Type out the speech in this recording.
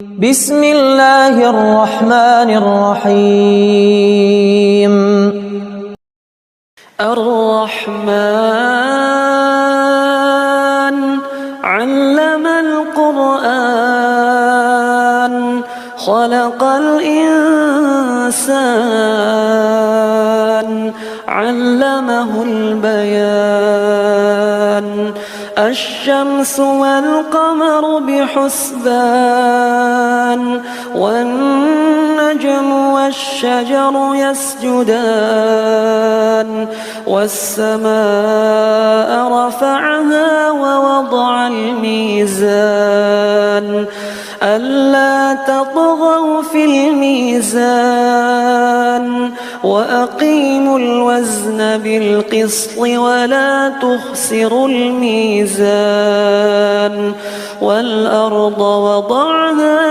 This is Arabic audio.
بسم الله الرحمن الرحيم. الرحمن علم القرآن خلق الإنسان علمه البيان الشمس والقمر بحسبان والنجم والشجر يسجدان والسماء رفعها ووضع الميزان ألا تطغوا في الميزان وأقيموا الوزن بالقسط ولا تخسروا الميزان والأرض وضعها